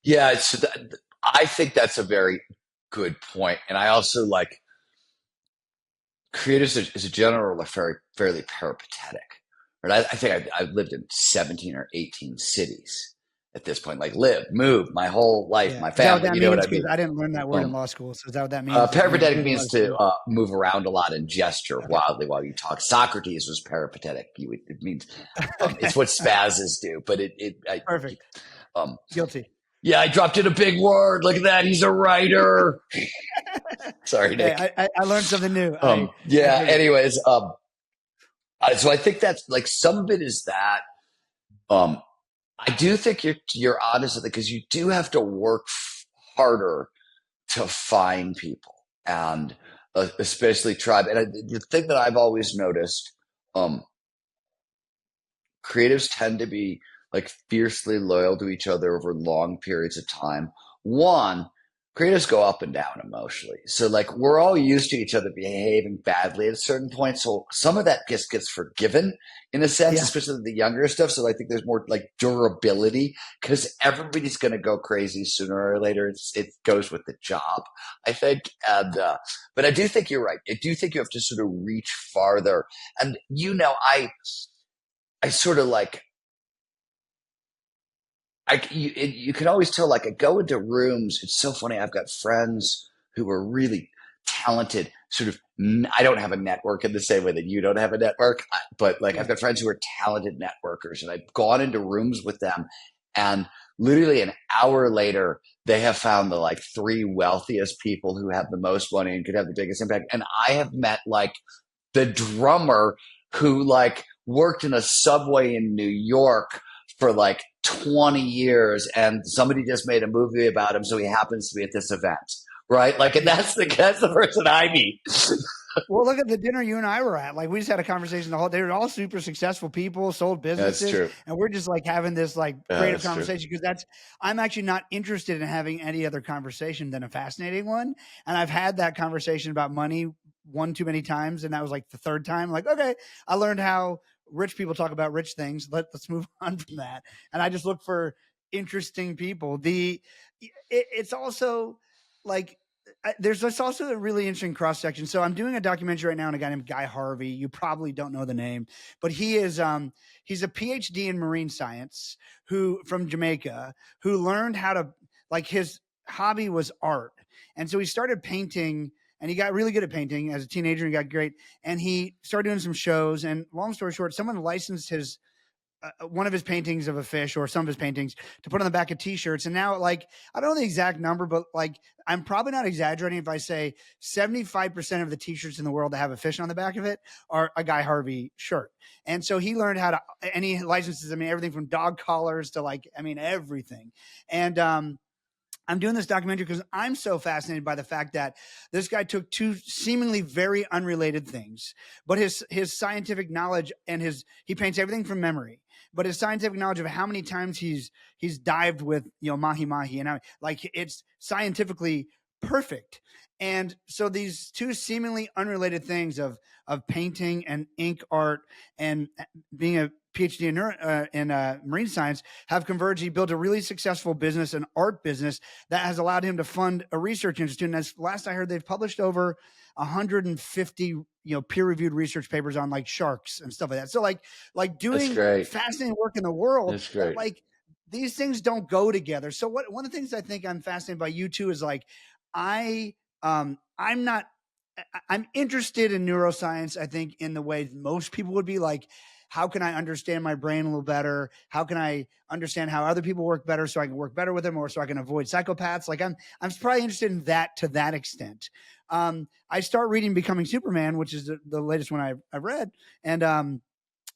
Speaker 1: yeah, I think that's a very good point. And I also like creators as a general are fairly peripatetic. Right? I think I've lived in 17 or 18 cities at this point, like live, move my whole life,
Speaker 2: Yeah.
Speaker 1: my
Speaker 2: Is that what
Speaker 1: family,
Speaker 2: that
Speaker 1: you know what
Speaker 2: means?
Speaker 1: I
Speaker 2: Because
Speaker 1: mean?
Speaker 2: I didn't learn that word in
Speaker 1: Um,
Speaker 2: law school. So is that what that means? That you
Speaker 1: peripatetic
Speaker 2: move a lot
Speaker 1: means
Speaker 2: of
Speaker 1: to
Speaker 2: cities?
Speaker 1: move around a lot and gesture
Speaker 2: Okay.
Speaker 1: wildly while you talk. Socrates was peripatetic. It means it's
Speaker 2: Okay.
Speaker 1: what
Speaker 2: All right.
Speaker 1: spazzes do. But
Speaker 2: Perfect.
Speaker 1: um,
Speaker 2: Guilty.
Speaker 1: yeah, I dropped in a big word. Look at that. He's a writer. Sorry,
Speaker 2: Hey,
Speaker 1: Nick.
Speaker 2: I learned something new. I
Speaker 1: Yeah.
Speaker 2: dig it.
Speaker 1: Anyways, so I think that's like some of it is that. Um, I do think you're honest with it because you do have to work harder to find people and especially tribe. And the thing that I've always noticed, um, creatives tend to be like fiercely loyal to each other over long periods of time. One, creatives go up and down emotionally. So like we're all used to each other behaving badly at a certain point. So some of that gets forgiven in a sense,
Speaker 2: Yeah.
Speaker 1: especially the younger stuff. So I think there's more like durability because everybody's going to go crazy sooner or later. It goes with the job, I think. And, but I do think you're right. I do think you have to sort of reach farther. And, I sort of like you can always tell. Like I go into rooms. It's so funny. I've got friends who are really talented. Sort of, I don't have a network in the same way that you don't have a network. But like I've
Speaker 2: Yeah.
Speaker 1: got friends who are talented networkers, and I've gone into rooms with them, and literally an hour later, they have found the like three wealthiest people who have the most money and could have the biggest impact. And I have met like the drummer who like worked in a subway in New York for like 20 years and somebody just made a movie about him so he happens to be at this event, right? Like, and
Speaker 2: Yeah.
Speaker 1: that's the person I meet.
Speaker 2: Well, look at the dinner you and I were at. Like, we just had a conversation the whole day. They were all super successful people, sold
Speaker 1: That's
Speaker 2: businesses,
Speaker 1: true.
Speaker 2: and we're just like having this like creative
Speaker 1: That's true.
Speaker 2: conversation because I'm actually not interested in having any other conversation than a fascinating one. And I've had that conversation about money one too many times, and that was like the third time. Like, okay, I learned how rich people talk about rich things. Let's move on from that. And I just look for interesting people. It's also like there's this also a really interesting cross section. So I'm doing a documentary right now on a guy named Guy Harvey. You probably don't know the name, but he's a PhD in marine science who from Jamaica who learned how to like his hobby was art. And so he started painting and he got really good at painting as a teenager and got great. And he started doing some shows. And long story short, someone licensed his one of his paintings of a fish or some of his paintings to put on the back of t-shirts. And now like, I don't know the exact number, but like, I'm probably not exaggerating if I say 75% of the t-shirts in the world that have a fish on the back of it are a Guy Harvey shirt. And so he learned how to, any licenses, I mean, everything from dog collars to like, I mean, everything. And, I'm doing this documentary because I'm so fascinated by the fact that this guy took two seemingly very unrelated things, but his scientific knowledge and he paints everything from memory. But his scientific knowledge of how many times he's dived with mahi mahi, and like it's scientifically perfect. And so these two seemingly unrelated things of painting and ink art and being a PhD in marine science have converged. He built a really successful business, an art business that has allowed him to fund a research institute. And as last I heard, they've published over 150 peer-reviewed research papers on like sharks and stuff like that. So like
Speaker 1: That's
Speaker 2: doing
Speaker 1: great.
Speaker 2: fascinating work in the world
Speaker 1: That's
Speaker 2: that
Speaker 1: great.
Speaker 2: like these things don't go together. So one of the things I think I'm fascinated by you too is like I I'm not I'm interested in neuroscience, I think, in the way most people would be like, how can I understand my brain a little better? How can I understand how other people work better so I can work better with them or so I can avoid psychopaths? Like I'm probably interested in that to that extent. I start reading Becoming Superman, which is the latest one I've read. And I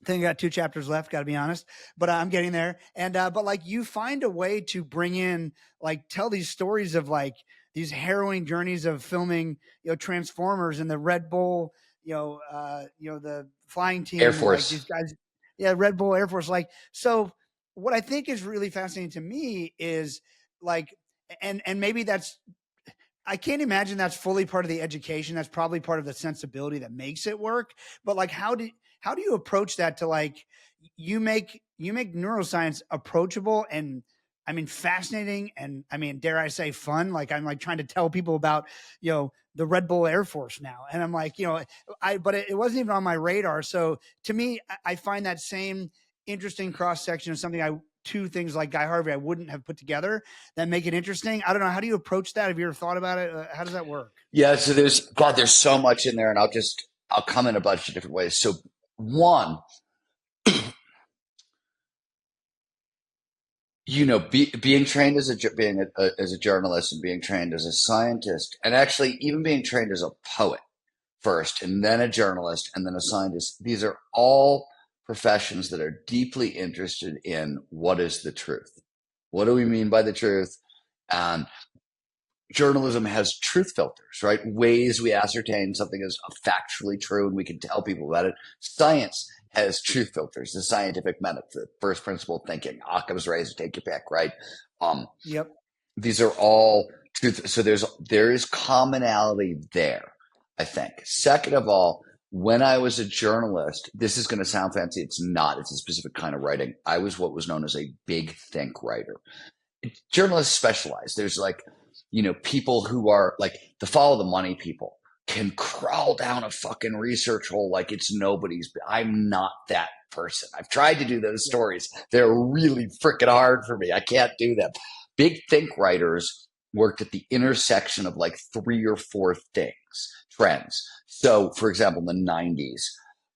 Speaker 2: think I got two chapters left, got to be honest, but I'm getting there. And, but like you find a way to bring in, like, tell these stories of like these harrowing journeys of filming, Transformers and the Red Bull, the flying
Speaker 1: Air
Speaker 2: team and like these
Speaker 1: Force.
Speaker 2: guys. Yeah. Red Bull Air Force. Like, so what I think is really fascinating to me is like, and maybe that's I can't imagine that's fully part of the education. That's probably part of the sensibility that makes it work. But like, how do you approach that to like you make neuroscience approachable and I mean fascinating and I mean dare I say fun? Like I'm like trying to tell people about the Red Bull Air Force now, and I'm like but it wasn't even on my radar. So to me, I find that same interesting cross section of something I two things like Guy Harvey I wouldn't have put together that make it interesting. I don't know. How do you approach that? Have you ever thought about it? How does that work?
Speaker 1: Yeah, so there's so much in there, and I'll come in a bunch of different ways. So one, being trained as as a journalist and being trained as a scientist, and actually even being trained as a poet first, and then a journalist, and then a scientist. These are all professions that are deeply interested in what is the truth. What do we mean by the truth? And journalism has truth filters, right? Ways we ascertain something is factually true and we can tell people about it. Science has truth filters, the scientific method, the first principle thinking, Occam's razor, take your pick, right? Um,
Speaker 2: Yep.
Speaker 1: these are all truth. So there is commonality there, I think. Second of all, when I was a journalist, this is going to sound fancy. It's not. It's a specific kind of writing. I was what was known as a big think writer. Journalists specialize. There's like, people who are like the follow the money people can crawl down a fucking research hole like it's nobody's. I'm not that person. I've tried to do those
Speaker 2: Yep.
Speaker 1: stories. They're really freaking hard for me. I can't do them. Big think writers worked at the intersection of like three or four things, trends. So, for example, in the 90s,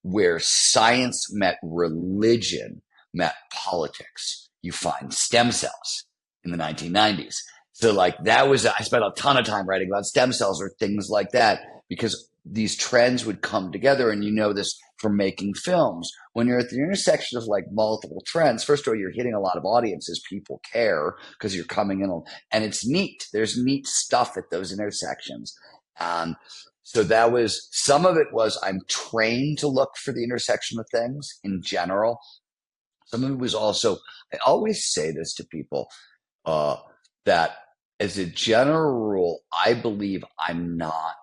Speaker 1: where science met religion, met politics, you find stem cells in the 1990s. So like I spent a ton of time writing about stem cells or things like that because these trends would come together. And you know this from making films. When you're at the intersection of like multiple trends, first of all, you're hitting a lot of audiences. People care because you're coming in and it's neat. There's neat stuff at those intersections. Um, so that was some of it was I'm trained to look for the intersection of things in general. Some of it was also, I always say this to people, uh, that as a general rule, I believe I'm not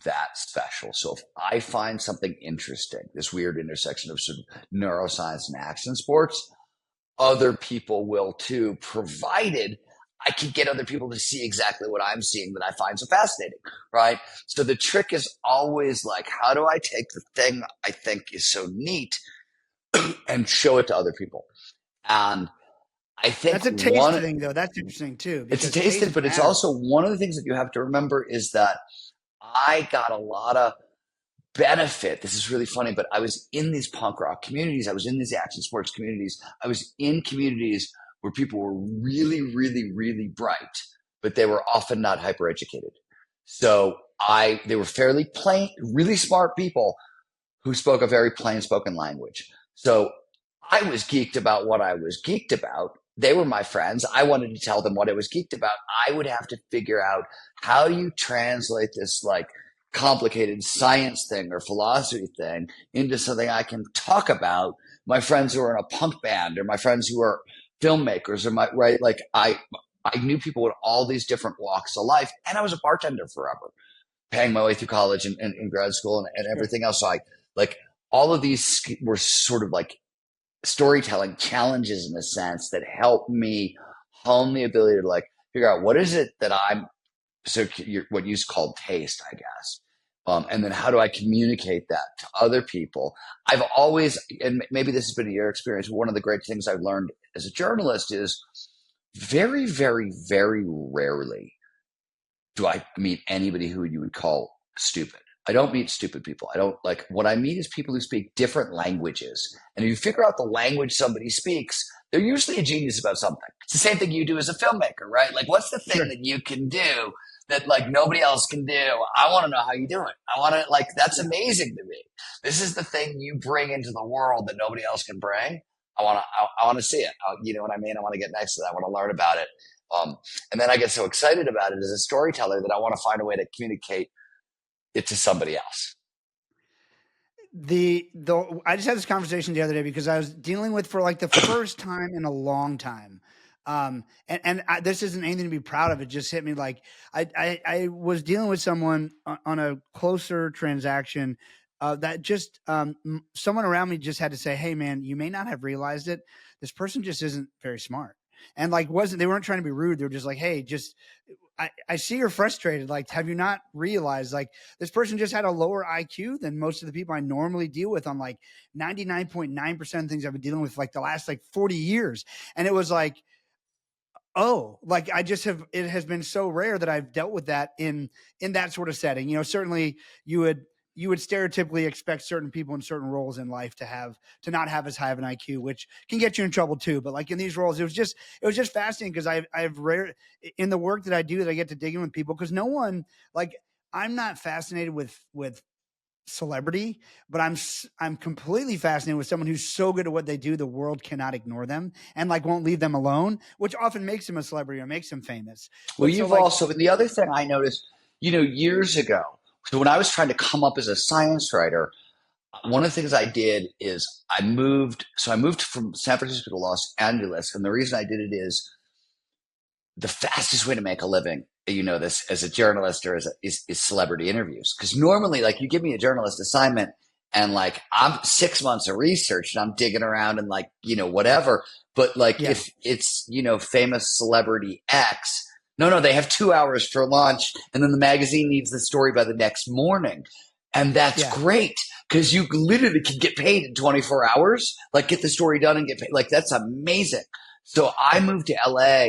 Speaker 1: that special. So if I find something interesting, this weird intersection of sort of neuroscience and action sports, other people will too, provided I can get other people to see exactly what I'm seeing that I find so fascinating, right? So the trick is always like, how do I take the thing I think is so neat and show it to other people? And I think
Speaker 2: That's a taste thing, though. That's interesting too,
Speaker 1: it's a
Speaker 2: because
Speaker 1: taste thing,
Speaker 2: taste
Speaker 1: but it's
Speaker 2: matters.
Speaker 1: also one of the things that you have to remember is that I got a lot of benefit. This is really funny, but I was in these punk rock communities. I was in these action sports communities. I was in communities where people were really, really, really bright, but they were often not hyper educated. So they were fairly plain, really smart people who spoke a very plain spoken language. So I was geeked about what I was geeked about. they were my friends. I wanted to tell them what I was geeked about. I would have to figure out how you translate this like complicated science thing or philosophy thing into something I can talk about. My friends who are in a punk band, or my friends who are filmmakers, or my right, like I knew people in all these different walks of life, and I was a bartender forever, paying my way through college and grad school and
Speaker 2: Sure.
Speaker 1: everything else. So I like all of these were sort of like storytelling challenges in a sense that help me hone the ability to like figure out what is it that I'm so what you called taste, I guess. And then how do I communicate that to other people? I've always, and maybe this has been your experience, one of the great things I've learned as a journalist is very, very, very rarely do I meet anybody who you would call stupid. I don't meet stupid people. I don't like what I meet is people who speak different languages. And if you figure out the language somebody speaks, they're usually a genius about something. It's the same thing you do as a filmmaker, right? Like, what's the thing
Speaker 2: Sure.
Speaker 1: that you can do that like nobody else can do? I want to know how you do it. I want to like that's
Speaker 2: Yeah.
Speaker 1: amazing to me. This is the thing you bring into the world that nobody else can bring. I want to see it. You know what I mean? I want to get next to that. I want to learn about it. Um, and then I get so excited about it as a storyteller that I want to find a way to communicate it to somebody else.
Speaker 2: The I just had this conversation the other day because I was dealing with for like the first time in a long time. This isn't anything to be proud of. It just hit me like I was dealing with someone on a closer transaction that just someone around me just had to say, "Hey, man, you may not have realized it. This person just isn't very smart." And like wasn't they weren't trying to be rude. They were just like, "Hey, just I see you're frustrated. Like, have you not realized like this person just had a lower IQ than most of the people I normally deal with on like 99.9% of things I've been dealing with like the last like 40 years." And it was like, oh, like I just have it has been so rare that I've dealt with that in that sort of setting. You know, certainly you would stereotypically expect certain people in certain roles in life to not have as high of an IQ, which can get you in trouble too. But like in these roles, it was just fascinating because I've rare in the work that I do that I get to dig in with people because no one like I'm not fascinated with celebrity, but I'm completely fascinated with someone who's so good at what they do, the world cannot ignore them and like won't leave them alone, which often makes them a celebrity or makes them famous.
Speaker 1: Well,
Speaker 2: But so
Speaker 1: you've
Speaker 2: like,
Speaker 1: also, and the other thing I noticed, years ago, so when I was trying to come up as a science writer, one of the things I did is I moved from San Francisco to Los Angeles. And the reason I did it is the fastest way to make a living, this as a journalist or is celebrity interviews. Because normally, like, you give me a journalist assignment and like I'm 6 months of research and I'm digging around and like, whatever. But like
Speaker 2: yeah,
Speaker 1: if it's, famous celebrity X, no, they have 2 hours for lunch and then the magazine needs the story by the next morning. And that's
Speaker 2: yeah,
Speaker 1: great because you literally can get paid in 24 hours, like get the story done and get paid. Like that's amazing. So I moved to LA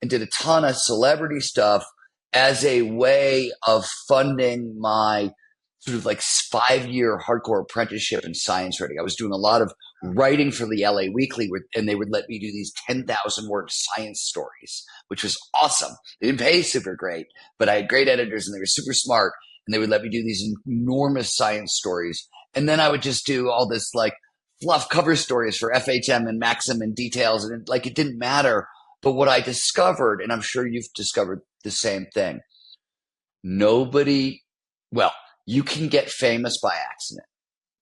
Speaker 1: and did a ton of celebrity stuff as a way of funding my sort of like 5 year hardcore apprenticeship in science writing. I was doing a lot of writing for the LA Weekly, and they would let me do these 10,000 word science stories, which was awesome. They didn't pay super great, but I had great editors and they were super smart, and they would let me do these enormous science stories. And then I would just do all this like fluff cover stories for FHM and Maxim and details, and like it didn't matter. But what I discovered, and I'm sure you've discovered the same thing, nobody, well, you can get famous by accident,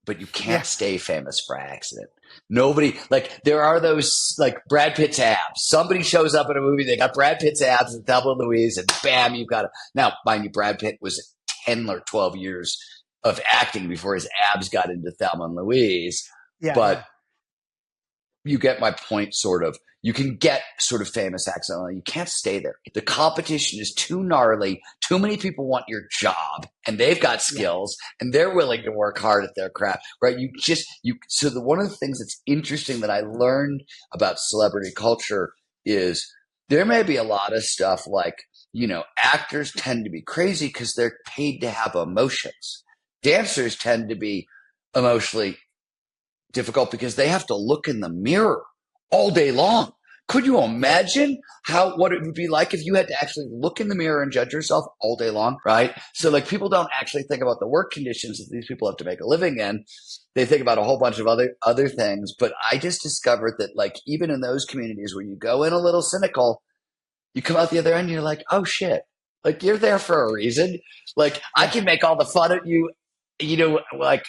Speaker 1: but you can't
Speaker 2: yeah,
Speaker 1: stay famous by accident. Nobody, like, there are those, like, Brad Pitt's abs. Somebody shows up in a movie, they got Brad Pitt's abs and Thelma and Louise, and bam, you've got it. Now, mind you, Brad Pitt was 10 or 12 years of acting before his abs got into Thelma and Louise.
Speaker 2: yeah,
Speaker 1: But
Speaker 2: yeah,
Speaker 1: you get my point, sort of. You can get sort of famous accidentally. You can't stay there. The competition is too gnarly. Too many people want your job and they've got
Speaker 2: yeah,
Speaker 1: skills and they're willing to work hard at their craft, right? So one of the things that's interesting that I learned about celebrity culture is there may be a lot of stuff like, actors tend to be crazy because they're paid to have emotions. Dancers tend to be emotionally difficult because they have to look in the mirror all day long. Could you
Speaker 2: Yeah.
Speaker 1: imagine what it would be like if you had to actually look in the mirror and judge yourself all day long, right? So like people don't actually think about the work conditions that these people have to make a living in. They think about a whole bunch of other things. But I just discovered that like even in those communities where you go in a little cynical, you come out the other end and you're like, oh shit. Like you're there for a reason. Like I
Speaker 2: Yeah.
Speaker 1: can make all the fun of you, like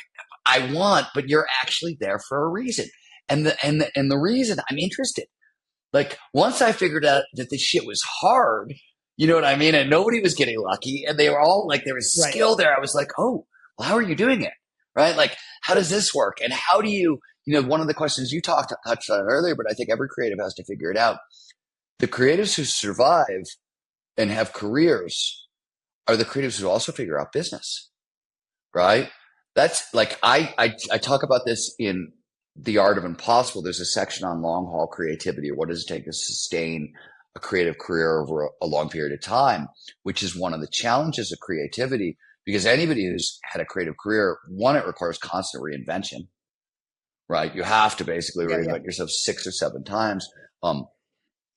Speaker 1: I want, but you're actually there for a reason. And the reason I'm interested. Like once I figured out that this shit was hard, you know what I mean? And nobody was getting lucky and they were all like, there was
Speaker 2: Right.
Speaker 1: skill there. I was like, oh, well, how are you doing it? Right? Like, how does this work? And how do one of the questions you touched on earlier, but I think every creative has to figure it out. The creatives who survive and have careers are the creatives who also figure out business, right? That's like I talk about this in The Art of Impossible. There's a section on long haul creativity, or what does it take to sustain a creative career over a long period of time, which is one of the challenges of creativity. Because anybody who's had a creative career, one, it requires constant reinvention, right? You have to basically
Speaker 2: Yeah. Yeah.
Speaker 1: reinvent yourself 6 or 7 times,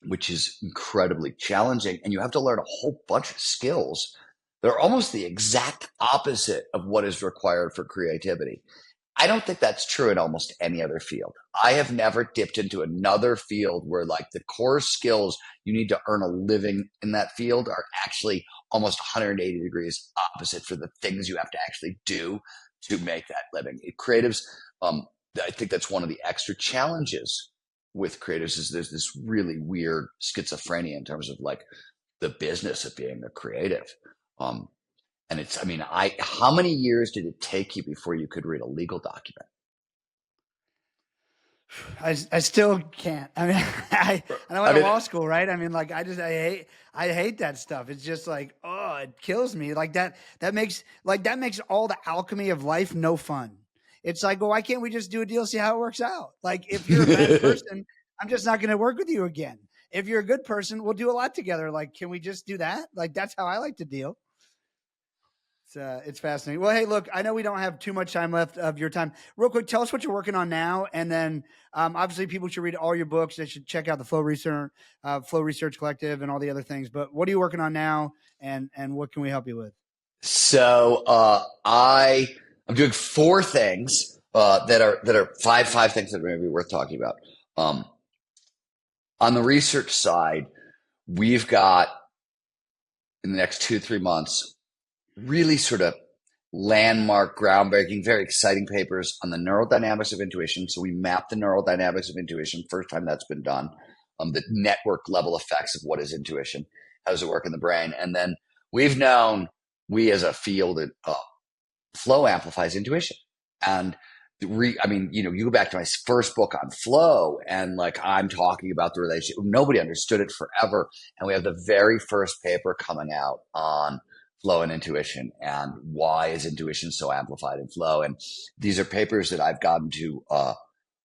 Speaker 1: which is incredibly challenging. And you have to learn a whole bunch of skills. They're almost the exact opposite of what is required for creativity. I don't think that's true in almost any other field. I have never dipped into another field where like the core skills you need to earn a living in that field are actually almost 180 degrees opposite for the things you have to actually do to make that living. Creatives, I think that's one of the extra challenges with creatives is there's this really weird schizophrenia in terms of like the business of being a creative. Um, and it's, I mean, how many years did it take you before you could read a legal document?
Speaker 2: I still can't. I mean, I went
Speaker 1: I
Speaker 2: to
Speaker 1: mean,
Speaker 2: law school, right? I mean, like I hate that stuff. It's just like, oh, it kills me. Like that makes all the alchemy of life no fun. It's like, well, why can't we just do a deal, see how it works out? Like, if you're a bad person, I'm just not going to work with you again. If you're a good person, we'll do a lot together. Like, can we just do that? Like, that's how I like to deal. It's fascinating. Well, hey, look, I know we don't have too much time left of your time. Real quick, tell us what you're working on now, and then obviously people should read all your books. They should check out the Flow Research Collective, and all the other things. But what are you working on now, and what can we help you with?
Speaker 1: so I'm doing 4 things that are five things that are maybe worth talking about. Um, on the research side, we've got in the next 2 3 months really sort of landmark, groundbreaking, very exciting papers on the neurodynamics of intuition. So we map the neurodynamics of intuition, first time that's been done, the network level effects of what is intuition, how does it work in the brain, and then we've known we as a field flow amplifies intuition. And I mean, you go back to my first book on flow, and like I'm talking about the relationship. Nobody understood it forever, and we have the very first paper coming out on flow and intuition, and why is intuition so amplified in flow. And these are papers that I've gotten to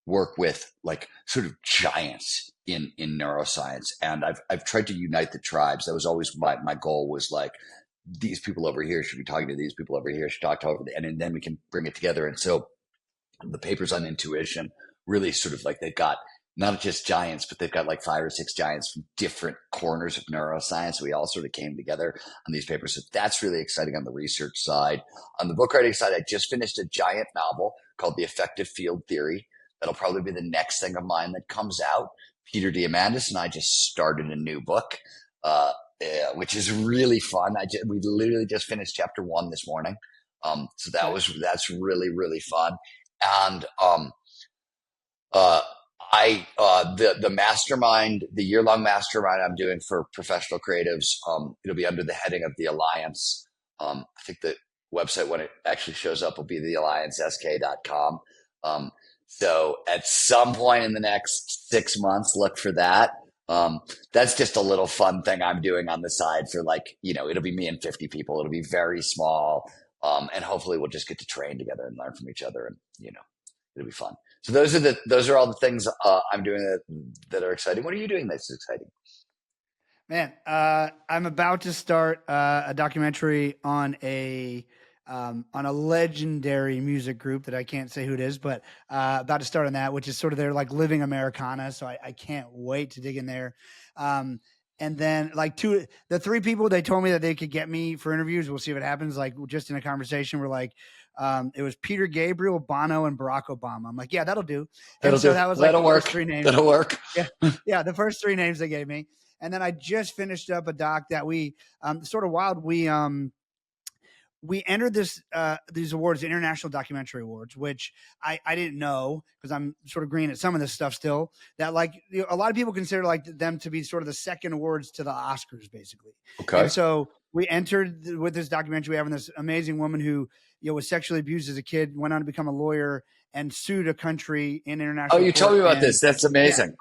Speaker 1: work with, like sort of giants in neuroscience, and I've tried to unite the tribes. That was always my goal. Was like these people over here should be talking to these people over here, should talk to over there, and then we can bring it together. And so the papers on intuition really sort of like they've got not just giants, but they've got like 5 or 6 giants from different corners of neuroscience. We all sort of came together on these papers. So that's really exciting on the research side. On the book writing side, I just finished a giant novel called The Effective Field Theory. That'll probably be the next thing of mine that comes out. Peter Diamandis and I just started a new book, which is really fun. We literally just finished chapter 1 this morning. So
Speaker 2: Okay.
Speaker 1: that's really, really fun. And uh, the mastermind, the year-long mastermind I'm doing for professional creatives, it'll be under the heading of the Alliance. I think the website when it actually shows up will be thealliancesk.com. So at some point in the next 6 months, look for that. That's just a little fun thing I'm doing on the side for like, it'll be me and 50 people. It'll be very small. And hopefully we'll just get to train together and learn from each other, and, it'll be fun. So those are all the things I'm doing that are exciting. What are you doing that's exciting?
Speaker 2: Man, I'm about to start a documentary on on a legendary music group that I can't say who it is, but about to start on that, which is sort of their like living Americana. So I can't wait to dig in there. Um, and then like the three people they told me that they could get me for interviews. We'll see if it happens. Like just in a conversation, we're like, it was Peter Gabriel, Bono, and Barack Obama. I'm like, yeah, that'll do. And
Speaker 1: That'll
Speaker 2: so
Speaker 1: do.
Speaker 2: that was like
Speaker 1: That'll
Speaker 2: the first
Speaker 1: work.
Speaker 2: three names.
Speaker 1: That'll work.
Speaker 2: Yeah, yeah, the first three names they gave me. And then I just finished up a doc that we sort of wild. We entered these awards, the International Documentary Awards, which I didn't know because I'm sort of green at some of this stuff still. That like a lot of people consider like them to be sort of the second awards to the Oscars, basically.
Speaker 1: Okay.
Speaker 2: And so we entered with this documentary. We have this amazing woman who was sexually abused as a kid, went on to become a lawyer, and sued a country in international.
Speaker 1: Oh, you told me about
Speaker 2: and,
Speaker 1: this. That's amazing.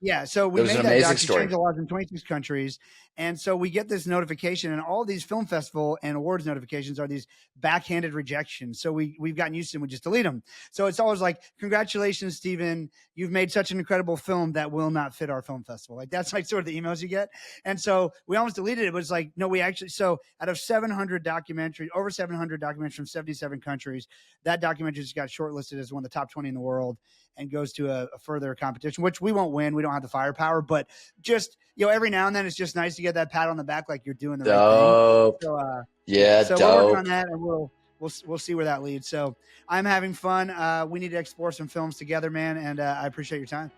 Speaker 2: Yeah, so we made that doc. Changed the laws in 26 countries, and so we get this notification, and all these film festival and awards notifications are these backhanded rejections. So we've gotten used to them. We just delete them. So it's always like, "Congratulations, Steven, you've made such an incredible film that will not fit our film festival." Like that's like sort of the emails you get, and so we almost deleted it. But it's like, no, we actually. So out of 700 documentaries, over 700 documentaries from 77 countries, that documentary just got shortlisted as one of the top 20 in the world, and goes to a further competition, which we won't win. We don't have the firepower, but just, every now and then it's just nice to get that pat on the back, like you're doing the right thing. So, so we're working on that, and we'll see where that leads. So I'm having fun. We need to explore some films together, man. And I appreciate your time.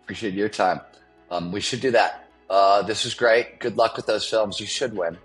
Speaker 1: Appreciate your time. We should do that. This was great. Good luck with those films. You should win.